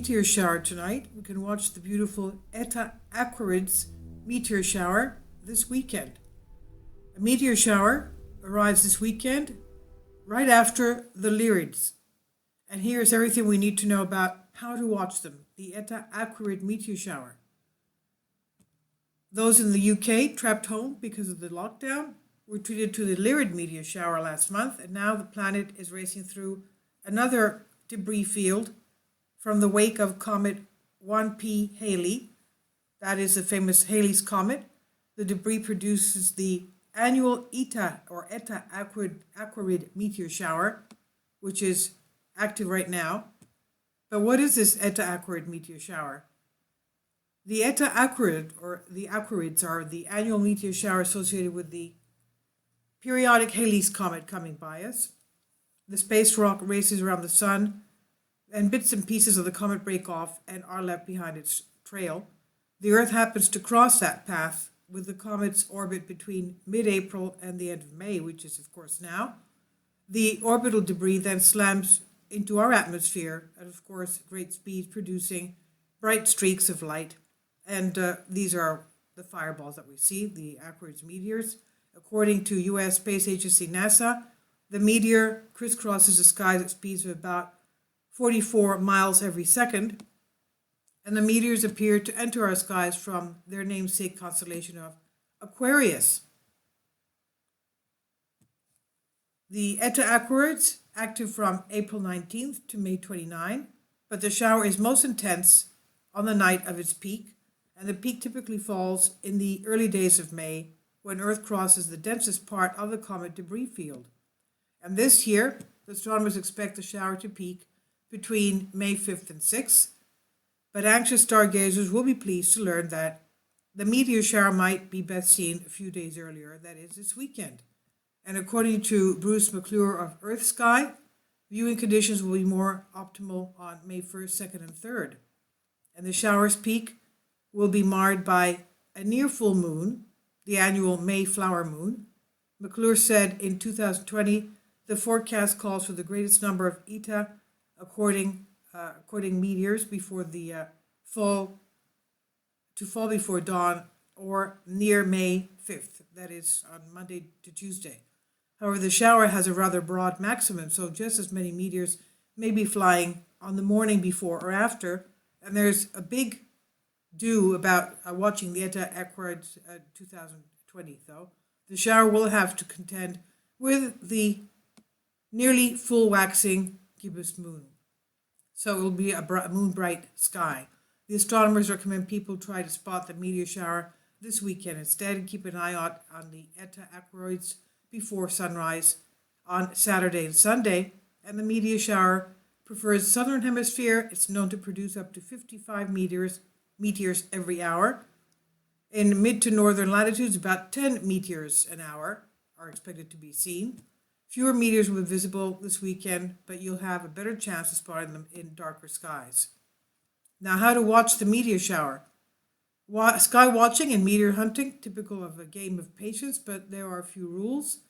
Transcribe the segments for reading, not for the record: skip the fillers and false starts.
meteor shower tonight. We can watch the beautiful Eta Aquariids Meteor shower this weekend. A meteor shower arrives this weekend right after the Lyrids. And here's everything we need to know about how to watch them. The Eta Aquariid Meteor shower. Those in the UK trapped home because of the lockdown were treated to the Lyrid meteor shower last month, and now the planet is racing through another debris field from the wake of comet 1P Halley. That is the famous Halley's Comet. The debris produces the annual Eta Aquariid Meteor shower, which is active right now. But what is this Eta Aquariid Meteor shower? The Eta Aquariid, or the Aquariids, are the annual meteor shower associated with the periodic Halley's Comet coming by us. The space rock races around the sun, and bits and pieces of the comet break off and are left behind its trail. The Earth happens to cross that path with the comet's orbit between mid-April and the end of May, which is of course now. The orbital debris then slams into our atmosphere at, of course, great speed, producing bright streaks of light. And these are the fireballs that we see, the Aquariids meteors. According to U.S. Space Agency NASA, the meteor crisscrosses the skies at speeds of about 44 miles every second, and the meteors appear to enter our skies from their namesake constellation of Aquarius. The Eta Aquariids active from April 19th to May 29, but the shower is most intense on the night of its peak, and the peak typically falls in the early days of May when Earth crosses the densest part of the comet debris field. And this year, the astronomers expect the shower to peak between May 5th and 6th, but anxious stargazers will be pleased to learn that the meteor shower might be best seen a few days earlier, that is, this weekend. And according to Bruce McClure of Earth Sky, viewing conditions will be more optimal on May 1st, 2nd, and 3rd. And the shower's peak will be marred by a near full moon, the annual May flower moon. McClure said in 2020, the forecast calls for the greatest number of Eta Aquariid meteors before the fall before dawn or near May 5th, that is on Monday to Tuesday. However, the shower has a rather broad maximum, so just as many meteors may be flying on the morning before or after, and there's a big do about watching the Eta Aquariids 2020, though. The shower will have to contend with the nearly full waxing gibbous moon. So it will be a moon bright sky. The astronomers recommend people try to spot the meteor shower this weekend instead, and keep an eye out on the Eta Aquariids before sunrise on Saturday and Sunday. And the meteor shower prefers southern hemisphere. It's known to produce up to 55 meteors every hour. In mid to northern latitudes, about 10 meteors an hour are expected to be seen. Fewer meteors will be visible this weekend, but you'll have a better chance of spotting them in darker skies. Now, how to watch the meteor shower. Sky watching and meteor hunting, typical of a game of patience, but there are a few rules.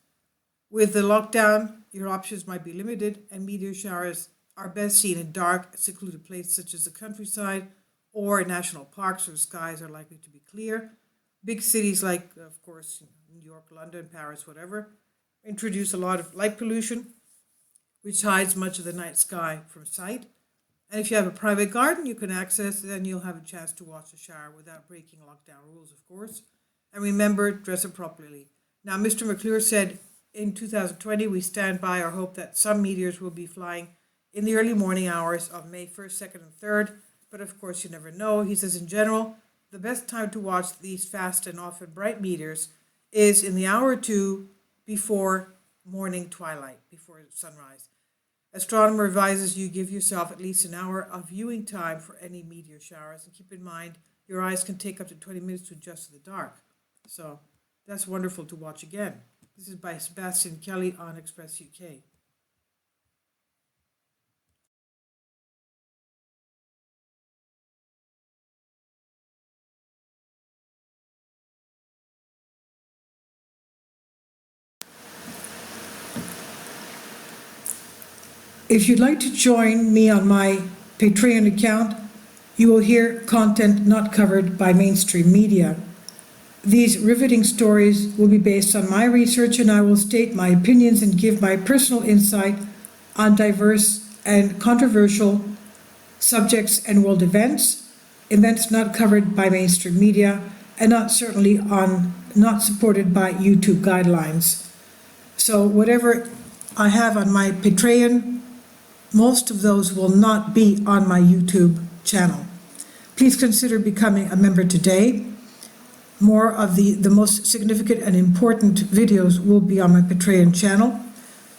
With the lockdown, your options might be limited, and meteor showers are best seen in dark, secluded places such as the countryside or national parks where skies are likely to be clear. Big cities like, of course, New York, London, Paris, whatever, introduce a lot of light pollution, which hides much of the night sky from sight. And if you have a private garden you can access, then you'll have a chance to watch the shower without breaking lockdown rules, of course. And remember, dress appropriately. Now, Mr. McClure said in 2020, we stand by our hope that some meteors will be flying in the early morning hours of May 1st, 2nd, and 3rd. But of course, you never know. He says, in general, the best time to watch these fast and often bright meteors is in the hour or two before morning twilight, before sunrise. Astronomer advises you give yourself at least an hour of viewing time for any meteor showers, and keep in mind your eyes can take up to 20 minutes to adjust to the dark. So that's wonderful to watch again. This is by Sebastian Kelly on Express UK. If you'd like to join me on my Patreon account, You will hear content not covered by mainstream media. These riveting stories will be based on my research, and I will state my opinions and give my personal insight on diverse and controversial subjects and world events not covered by mainstream media, and not supported by YouTube guidelines. So whatever I have on my Patreon, most of those will not be on my YouTube channel. Please consider becoming a member today. More of the most significant and important videos will be on my Patreon channel.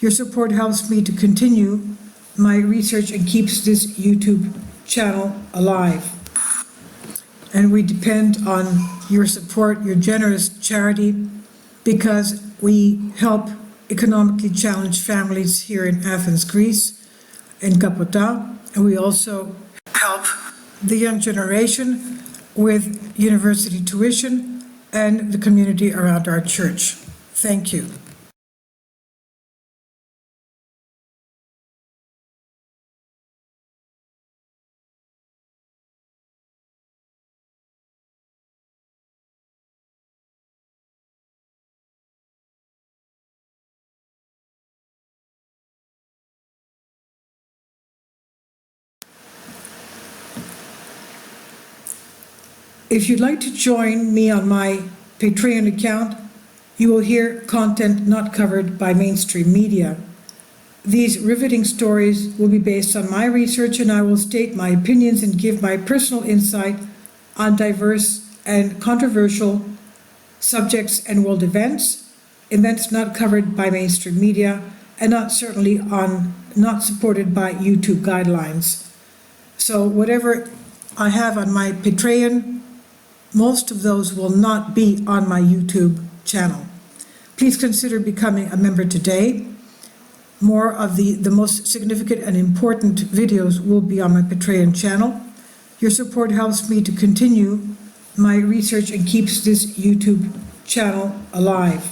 Your support helps me to continue my research and keeps this YouTube channel alive. And we depend on your support, your generous charity, because we help economically challenged families here in Athens, Greece, in Kapota, and we also help the young generation with university tuition and the community around our church. Thank you. If you'd like to join me on my Patreon account, you will hear content not covered by mainstream media. These riveting stories will be based on my research, and I will state my opinions and give my personal insight on diverse and controversial subjects and world events not covered by mainstream media, and not supported by YouTube guidelines. So whatever I have on my Patreon, most of those will not be on my YouTube channel. Please consider becoming a member today. More of the most significant and important videos will be on my Patreon channel. Your support helps me to continue my research and keeps this YouTube channel alive.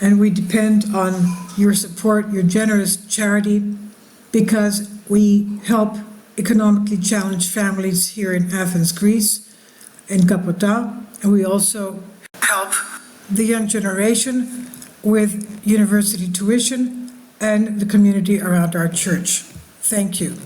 And we depend on your support, your generous charity, because we help economically challenged families here in Athens, Greece, in Kapota, and we also help the young generation with university tuition and the community around our church. Thank you.